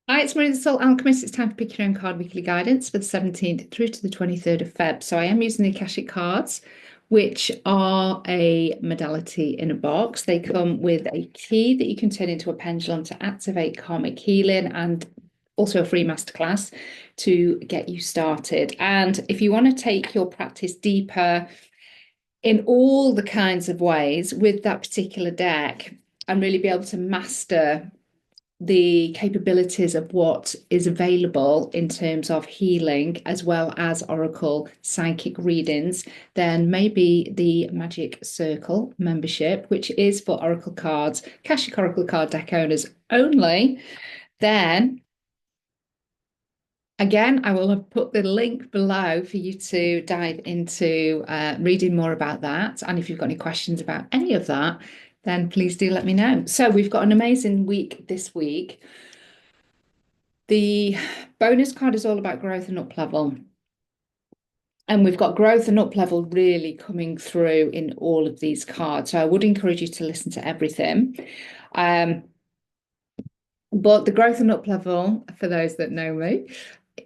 Hi, it's Marina the Soul Alchemist. It's time to pick your own card weekly guidance for the 17th through to the 23rd of Feb. So I am using the Akashic cards, which are a modality in a box. They come with a key that you can turn into a pendulum to activate karmic healing and also a free masterclass to get you started. And if you want to take your practice deeper in all the kinds of ways with that particular deck and really be able to master the capabilities of what is available in terms of healing as well as oracle psychic readings, then maybe the Magic Circle membership, which is for oracle cards, Akashic Oracle card deck owners only, then again, I will have put the link below for you to dive into reading more about that. And if you've got any questions about any of that, then please do let me know. So we've got an amazing week this week. The bonus card is all about growth and up level. And we've got growth and up level really coming through in all of these cards. So I would encourage you to listen to everything. Um, but the growth and up level, for those that know me,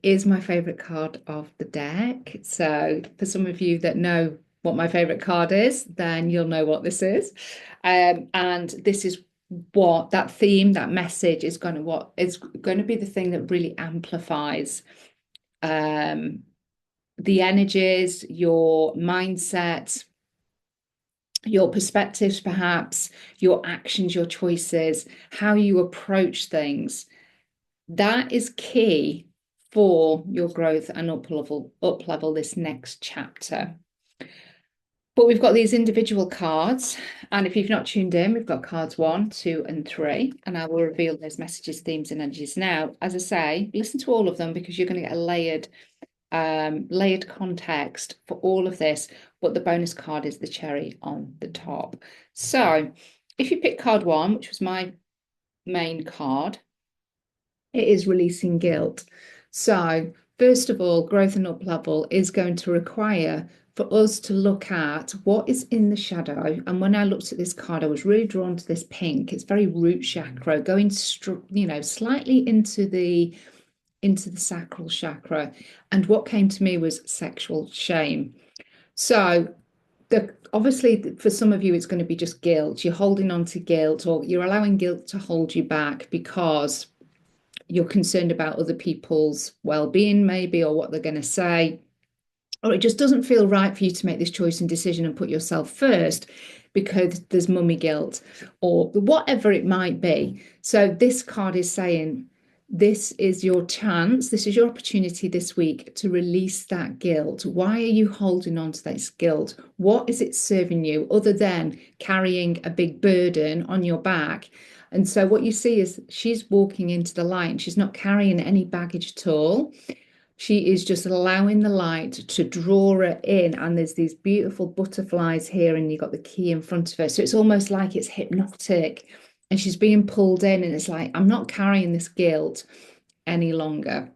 is my favorite card of the deck. So for some of you that know what my favorite card is, then you'll know what this is. And this is what that theme, that message is going to what is going to be the thing that really amplifies um, the energies, your mindset, your perspectives, perhaps your actions, your choices, how you approach things. That is key for your growth and up level this next chapter. But we've got these individual cards, and if you've not tuned in, we've got cards 1, 2, and 3, and I will reveal those messages, themes, and energies now. As I say, listen to all of them because you're going to get a layered context for all of this, but the bonus card is the cherry on the top. So if you pick card 1, which was my main card, it is releasing guilt. So first of all, growth and up level is going to require for us to look at what is in the shadow. And when I looked at this card, I was really drawn to this pink. It's very root chakra, going slightly into the sacral chakra. And what came to me was sexual shame. So obviously for some of you, it's going to be just guilt. You're holding on to guilt, or you're allowing guilt to hold you back because you're concerned about other people's well-being, maybe, or what they're going to say. Or it just doesn't feel right for you to make this choice and decision and put yourself first because there's mummy guilt or whatever it might be. So this card is saying, this is your chance, this is your opportunity this week to release that guilt. Why are you holding on to this guilt? What is it serving you other than carrying a big burden on your back? And so what you see is she's walking into the light and she's not carrying any baggage at all. She is just allowing the light to draw her in. And there's these beautiful butterflies here, and you've got the key in front of her. So it's almost like it's hypnotic. And she's being pulled in, and it's like, I'm not carrying this guilt any longer.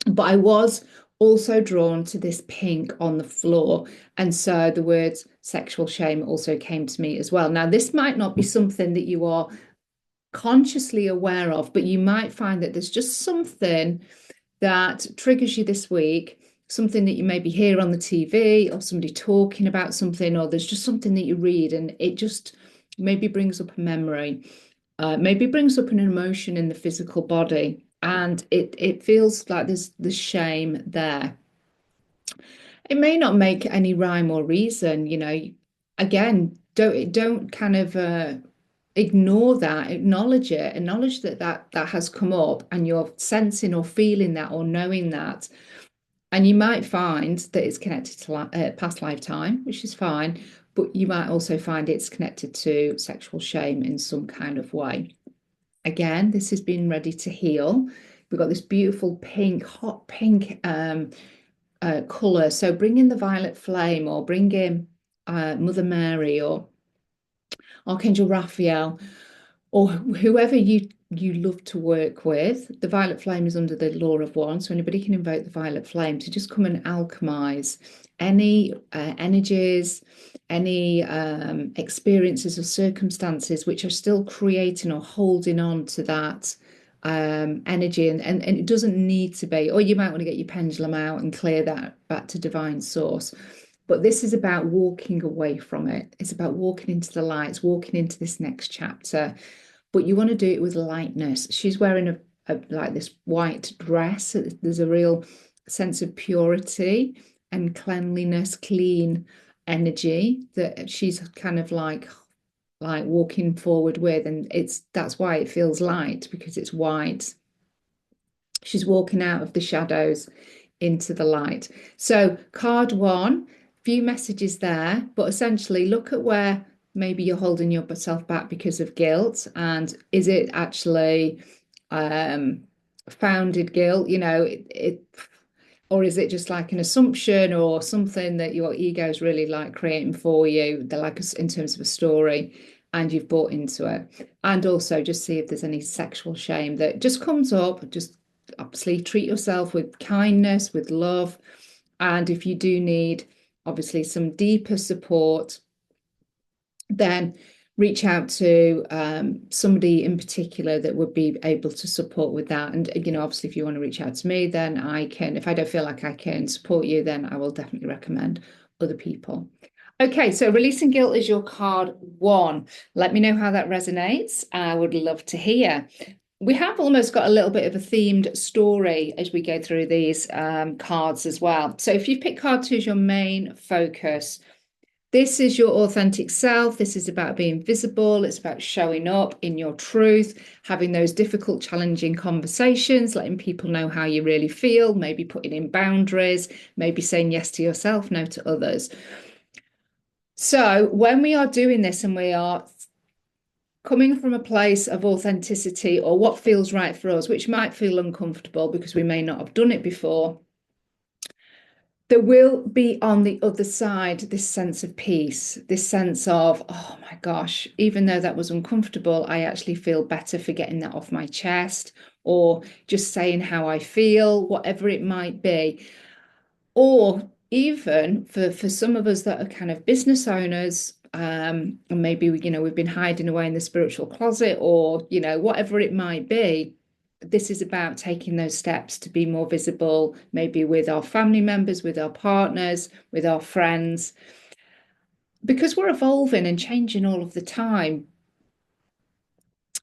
But I was also drawn to this pink on the floor. And so the words sexual shame also came to me as well. Now, this might not be something that you are consciously aware of, but you might find that there's just something that triggers you this week, something that you maybe hear on the TV or somebody talking about something, or there's just something that you read and it just maybe brings up a memory, maybe brings up an emotion in the physical body. And it feels like there's the shame there. It may not make any rhyme or reason, again, don't kind of ignore that, acknowledge it, acknowledge that has come up and you're sensing or feeling that or knowing that. And you might find that it's connected to past lifetime, which is fine, but you might also find it's connected to sexual shame in some kind of way. Again, this has been ready to heal. We've got this beautiful pink, hot pink color. So bring in the violet flame, or bring in Mother Mary or Archangel Raphael, or whoever you love to work with. The violet flame is under the law of one, so anybody can invoke the violet flame to just come and alchemize any energies, any experiences or circumstances which are still creating or holding on to that energy, and it doesn't need to be, or you might want to get your pendulum out and clear that back to divine source. But this is about walking away from it. It's about walking into the lights, walking into this next chapter. But you want to do it with lightness. She's wearing a like this white dress. There's a real sense of purity and cleanliness, clean energy that she's kind of like walking forward with, and that's why it feels light, because it's white. She's walking out of the shadows into the light. So card one, few messages there, but essentially look at where maybe you're holding yourself back because of guilt, and is it actually um founded guilt, or is it just like an assumption or something that your ego is really like creating for you? They're like in terms of a story, and you've bought into it. And also just see if there's any sexual shame that just comes up. Just obviously treat yourself with kindness, with love. And if you do need obviously some deeper support, then reach out to somebody in particular that would be able to support with that. And, obviously, if you want to reach out to me, then I can, if I don't feel like I can support you, then I will definitely recommend other people. Okay, so releasing guilt is your card one. Let me know how that resonates. I would love to hear. We have almost got a little bit of a themed story as we go through these cards as well. So if you pick card two as your main focus, this is your authentic self. This is about being visible. It's about showing up in your truth, having those difficult, challenging conversations, letting people know how you really feel, maybe putting in boundaries, maybe saying yes to yourself, no to others. So when we are doing this and we are coming from a place of authenticity or what feels right for us, which might feel uncomfortable because we may not have done it before, there will be on the other side this sense of peace, this sense of, oh my gosh, even though that was uncomfortable, I actually feel better for getting that off my chest, or just saying how I feel, whatever it might be. Or even for some of us that are kind of business owners, and maybe we've been hiding away in the spiritual closet, or whatever it might be. This is about taking those steps to be more visible, maybe with our family members, with our partners, with our friends, because we're evolving and changing all of the time.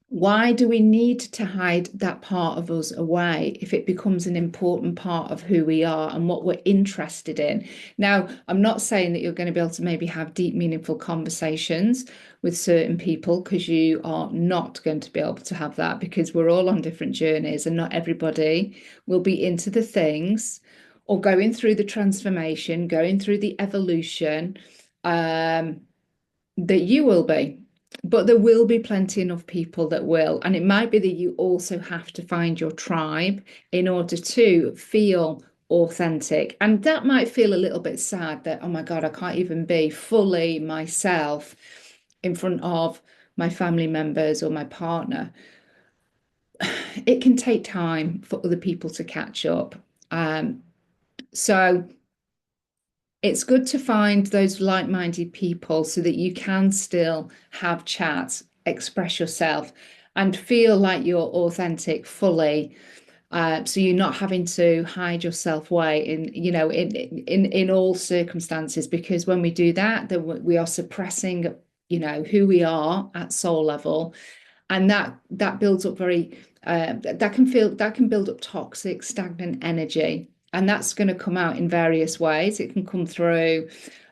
Why do we need to hide that part of us away if it becomes an important part of who we are and what we're interested in? Now, I'm not saying that you're going to be able to maybe have deep, meaningful conversations with certain people, because you are not going to be able to have that, because we're all on different journeys and not everybody will be into the things or going through the transformation, going through the evolution that you will be. But there will be plenty enough people that will. And it might be that you also have to find your tribe in order to feel authentic. And that might feel a little bit sad that, oh my God, I can't even be fully myself in front of my family members or my partner. It can take time for other people to catch up. So it's good to find those like-minded people so that you can still have chats, express yourself, and feel like you're authentic fully. So you're not having to hide yourself away in all circumstances, because when we do that, then we are suppressing, who we are at soul level, and that builds up that can build up toxic, stagnant energy. And that's going to come out in various ways. It can come through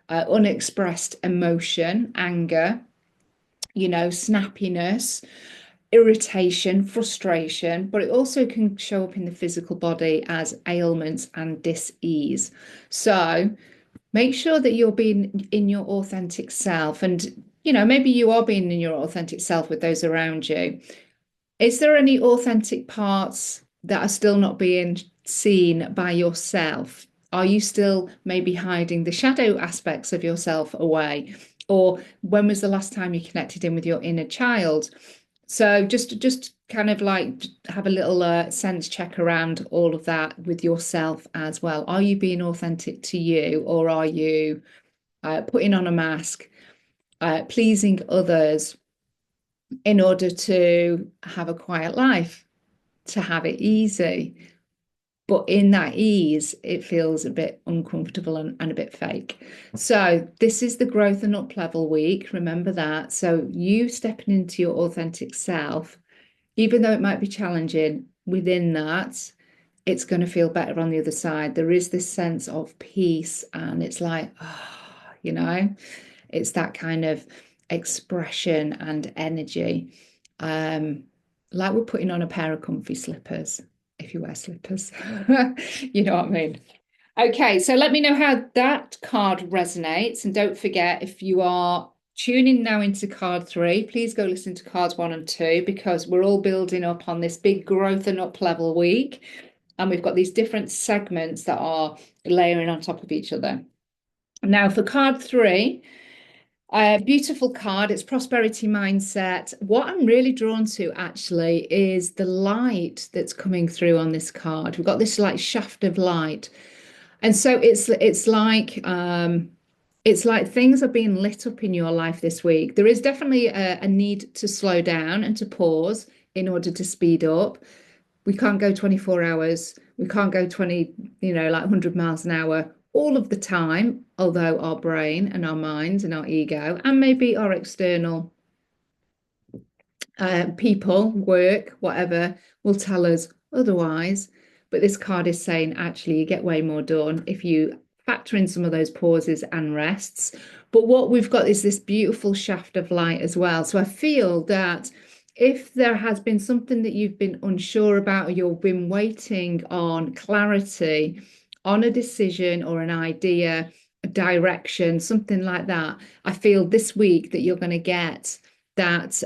unexpressed emotion, anger, snappiness, irritation, frustration, but it also can show up in the physical body as ailments and dis-ease. So make sure that you're being in your authentic self. And, maybe you are being in your authentic self with those around you. Is there any authentic parts that are still not being seen by yourself? Are you still maybe hiding the shadow aspects of yourself away? Or when was the last time you connected in with your inner child? So just kind of like have a little sense check around all of that with yourself as well. Are you being authentic to you, or are you putting on a mask, pleasing others in order to have a quiet life? to have it easy. But in that ease, it feels a bit uncomfortable and a bit fake. So this is the growth and up level week. Remember that. So you stepping into your authentic self, even though it might be challenging, within that, it's going to feel better on the other side. There is this sense of peace, and it's like, it's that kind of expression and energy. Um, like we're putting on a pair of comfy slippers, if you wear slippers. You know what I mean? Okay, so let me know how that card resonates. And don't forget, if you are tuning now into card three, please go listen to cards one and two because we're all building up on this big growth and up level week. And we've got these different segments that are layering on top of each other. Now, for card three, beautiful card. It's prosperity mindset. What I'm really drawn to actually is the light that's coming through on this card. We've got this like shaft of light. And so it's like things are being lit up in your life this week. There is definitely a need to slow down and to pause in order to speed up. We can't go 24 hours. We can't go 20, like 100 miles an hour all of the time, although our brain and our minds and our ego and maybe our external people, work, whatever, will tell us otherwise. But this card is saying actually you get way more done if you factor in some of those pauses and rests. But what we've got is this beautiful shaft of light as well. So I feel that if there has been something that you've been unsure about or you've been waiting on clarity on a decision or an idea, a direction, something like that, I feel this week that you're going to get that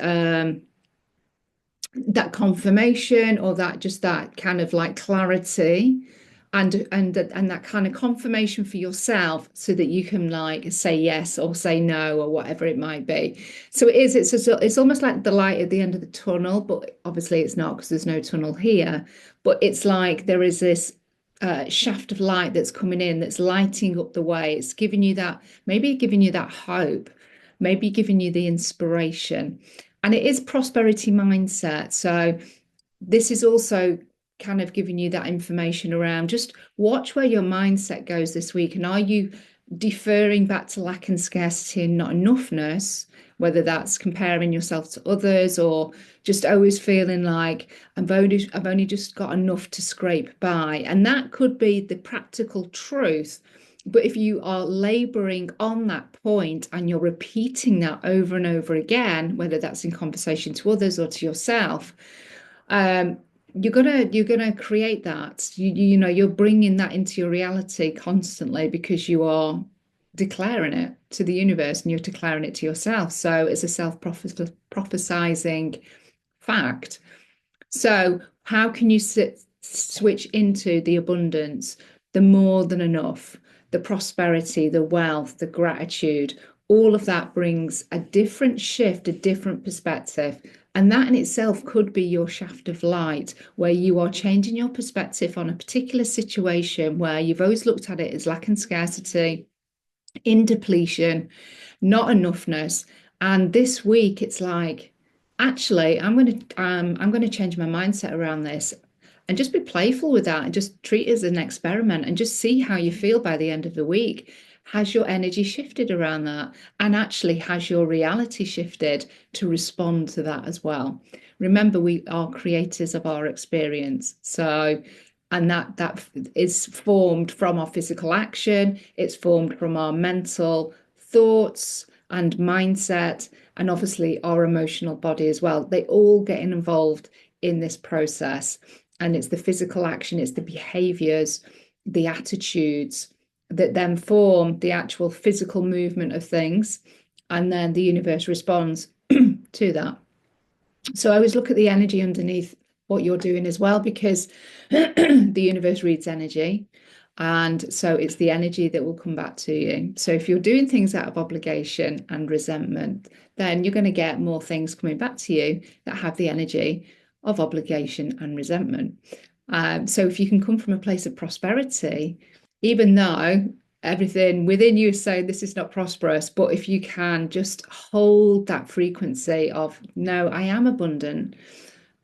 confirmation or that just that kind of like clarity and that kind of confirmation for yourself so that you can like say yes or say no or whatever it might be. So it's almost like the light at the end of the tunnel, but obviously it's not because there's no tunnel here. But it's like there is this shaft of light that's coming in that's lighting up the way. It's giving you that, maybe giving you that hope, maybe giving you the inspiration. And it is prosperity mindset. So this is also kind of giving you that information around just watch where your mindset goes this week. And are you deferring back to lack and scarcity and not enoughness, whether that's comparing yourself to others or just always feeling like I've only just got enough to scrape by. And that could be the practical truth. But if you are laboring on that point and you're repeating that over and over again, whether that's in conversation to others or to yourself, um, you're gonna create that. You're bringing that into your reality constantly because you are declaring it to the universe and you're declaring it to yourself. So it's a self-prophesizing fact. So how can you switch into the abundance, the more than enough, the prosperity, the wealth, the gratitude? All of that brings a different shift, a different perspective. And that in itself could be your shaft of light, where you are changing your perspective on a particular situation where you've always looked at it as lack and scarcity, in depletion, not enoughness. And this week it's like, actually, I'm gonna change my mindset around this and just be playful with that and just treat it as an experiment and just see how you feel by the end of the week. Has your energy shifted around that? And actually, has your reality shifted to respond to that as well? Remember, we are creators of our experience. So, and that is formed from our physical action, it's formed from our mental thoughts and mindset, and obviously our emotional body as well. They all get involved in this process. And it's the physical action, it's the behaviors, the attitudes that then form the actual physical movement of things. And then the universe responds to that. So I always look at the energy underneath what you're doing as well, because the universe reads energy. And so it's the energy that will come back to you. So if you're doing things out of obligation and resentment, then you're going to get more things coming back to you that have the energy of obligation and resentment. So if you can come from a place of prosperity, even though everything within you is saying this is not prosperous, but if you can just hold that frequency of, no, I am abundant.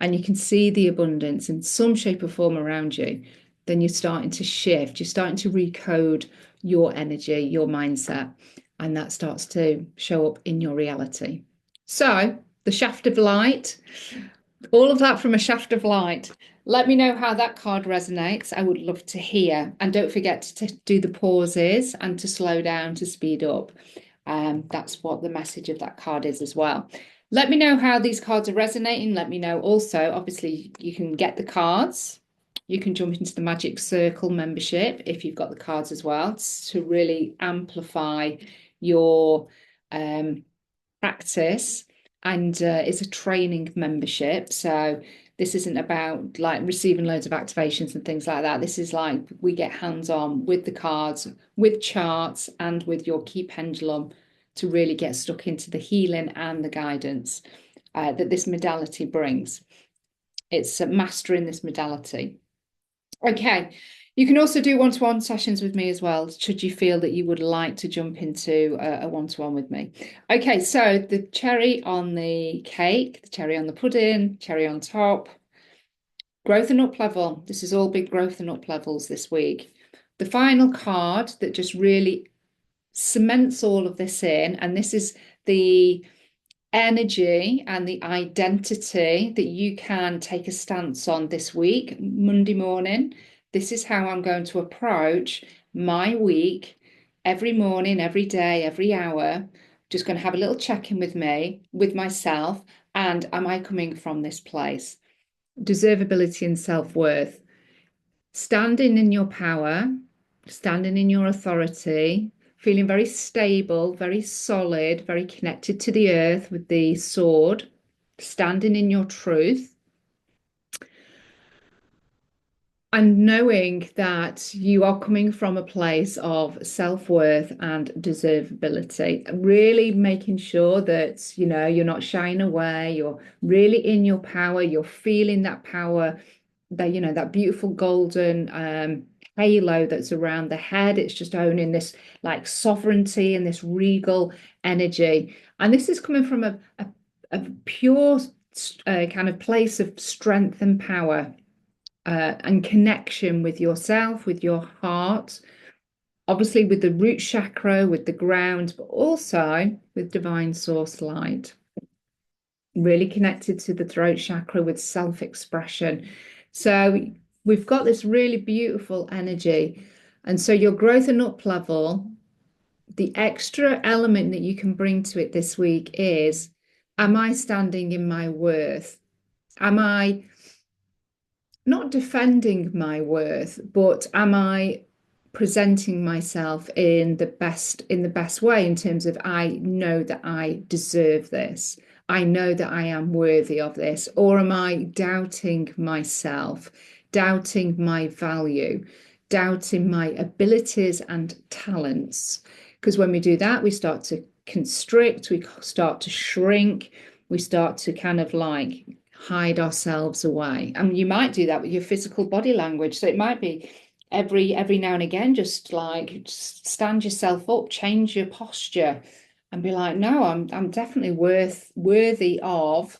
and you can see the abundance in some shape or form around you, then you're starting to shift, you're starting to recode your energy, your mindset, and that starts to show up in your reality. So, the shaft of light, all of that from a shaft of light. Let me know how that card resonates. I would love to hear. And don't forget to do the pauses and to slow down, to speed up. That's what the message of that card is as well. Let me know how these cards are resonating. Let me know also, obviously, you can get the cards. You can jump into the Magic Circle membership if you've got the cards as well to really amplify your practice. And it's a training membership. So this isn't about like receiving loads of activations and things like that. This is like we get hands-on with the cards, with charts, and with your key pendulum to really get stuck into the healing and the guidance that this modality brings. It's mastering this modality. Okay. You can also do one-to-one sessions with me as well, should you feel that you would like to jump into a one-to-one with me. Okay, so the cherry on the cake, the cherry on the pudding, cherry on top, growth and up level. This is all big growth and up levels this week. The final card that just really cements all of this in, and this is the energy and the identity that you can take a stance on this week, Monday morning. This is how I'm going to approach my week every morning, every day, every hour. Just going to have a little check-in with me, with myself, and am I coming from this place? Deservability and self-worth. Standing in your power, standing in your authority, feeling very stable, very solid, very connected to the earth with the sword, standing in your truth, and knowing that you are coming from a place of self-worth and deservability, really making sure that, you know, you're not shying away, you're really in your power, you're feeling that power, that, you know, that beautiful golden halo that's around the head. It's just owning this like sovereignty and this regal energy. And this is coming from a pure kind of place of strength and power and connection with yourself, with your heart, obviously with the root chakra, with the ground, but also with divine source light. Really connected to the throat chakra with self-expression. So we've got this really beautiful energy. And so your growth and up level, the extra element that you can bring to it this week is, am I standing in my worth? Am I not defending my worth, but am I presenting myself in the best way, in terms of I know that I deserve this. I know that I am worthy of this. Or am I doubting myself, doubting my value, doubting my abilities and talents? Because when we do that, we start to constrict, we start to shrink, we start to kind of like hide ourselves away. And you might do that with your physical body language. So it might be every now and again, just like stand yourself up, change your posture, and be like, no, I'm definitely worthy of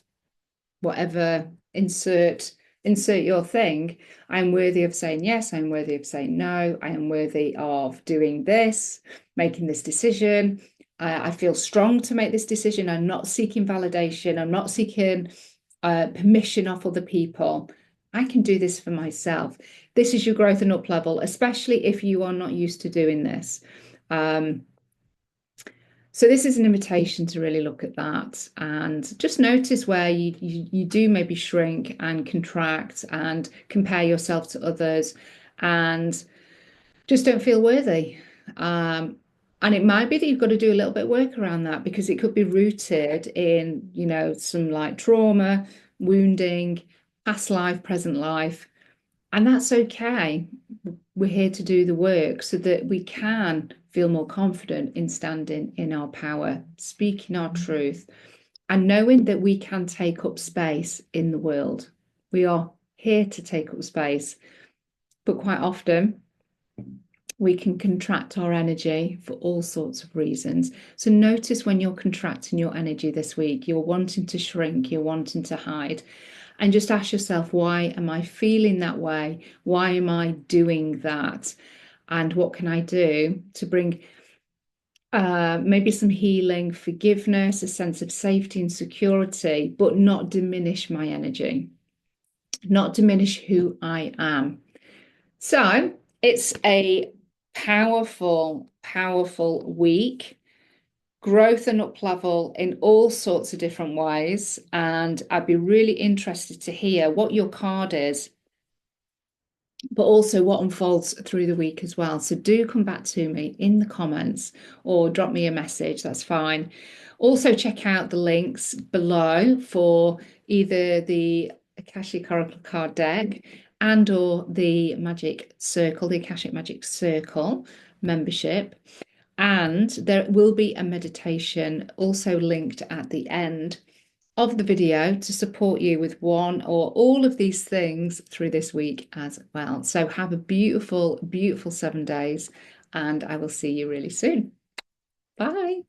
whatever, insert your thing. I'm worthy of saying yes, I'm worthy of saying no, I am worthy of doing this, making this decision. I feel strong to make this decision. I'm not seeking validation, I'm not seeking permission off other people. I can do this for myself. This is your growth and up level, especially if you are not used to doing this. So this is an invitation to really look at that and just notice where you do maybe shrink and contract and compare yourself to others and just don't feel worthy. And it might be that you've got to do a little bit of work around that, because it could be rooted in, you know, some like trauma, wounding, past life, present life. And that's okay. We're here to do the work so that we can feel more confident in standing in our power, speaking our truth, and knowing that we can take up space in the world. We are here to take up space, but quite often we can contract our energy for all sorts of reasons. So notice when you're contracting your energy this week, you're wanting to shrink, you're wanting to hide. and just ask yourself, why am I feeling that way? Why am I doing that? And what can I do to bring maybe some healing, forgiveness, a sense of safety and security, but not diminish my energy, not diminish who I am. So it's a powerful, powerful week, growth and up level in all sorts of different ways. And I'd be really interested to hear what your card is, but also what unfolds through the week as well. So do come back to me in the comments or drop me a message, that's fine. Also, check out the links below for either the Akashic Oracle card deck and or the Magic Circle, the Akashic Magic Circle membership. And there will be a meditation also linked at the end of the video to support you with one or all of these things through this week as well. So have a beautiful, beautiful 7 days, and I will see you really soon. Bye.